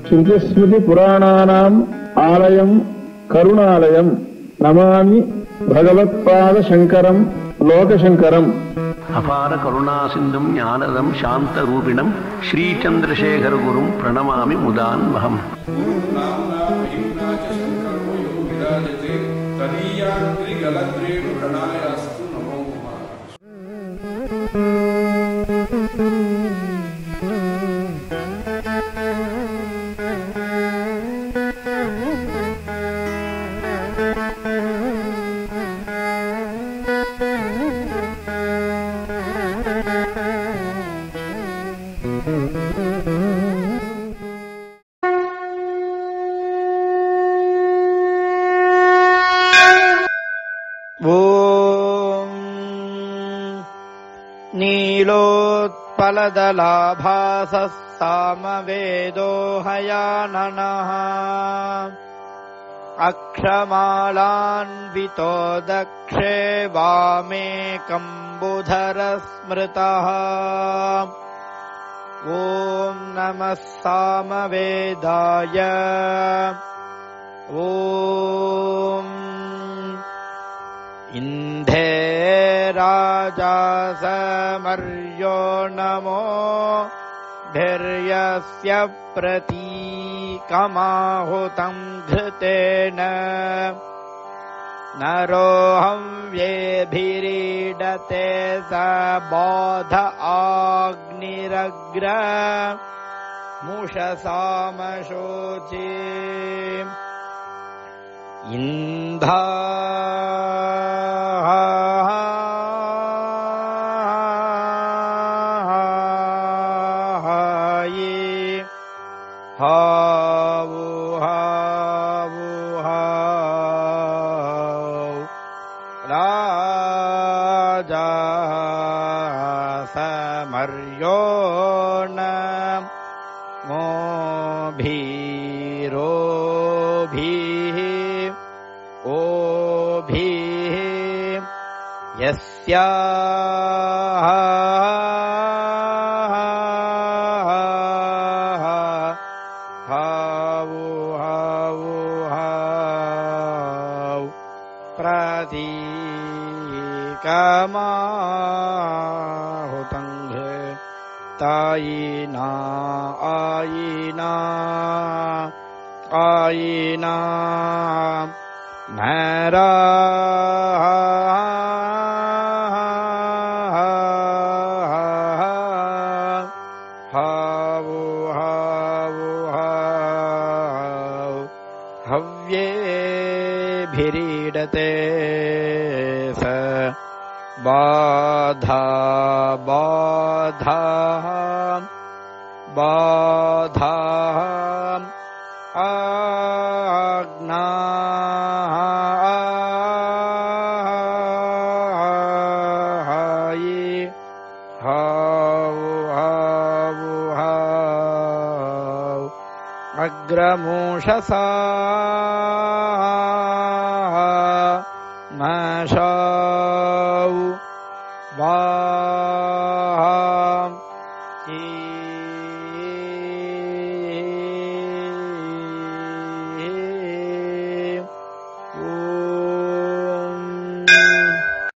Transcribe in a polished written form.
శృతిస్మృతి పురాణానాం ఆలయం కరుణాలయం నమామి భగవత్పాద శంకరం లోకశంకరం. అపార కరుణాసింధుం జ్ఞానదం శాంతరూపిణం శ్రీచంద్రశేఖర గురుం ప్రణమామి ముదాన్వహం. నీలోత్పలదలాభాసः సామవేదో హయాననః అక్షమాలాన్వితో దక్షే వామే కంబుధర స్మృతః. ఓం నమః సామవేదాయ. ఓం ఇంధే రాజా సమర్యో నమో ధైర్యస్య ప్రతీకమాహుతం ఘృతేన నరోహం వ్యభిరీడతే స బోధ ఆగ్నిరగ్ర ముషసామశోచి ఇంధా హావు హావు హావు రాజా సమర్యో నమో భీరోభిః ఓభిః యస్యా ప్రతీకమాహుతం తాయినా ఆయినా ఆయినా నరా హావు హావు హావు హవ్యేభిరీడతే స బాధా బాధా బాధా ఆజ్ఞా హావు హావు హావు అగ్రమూషసా మషావు వా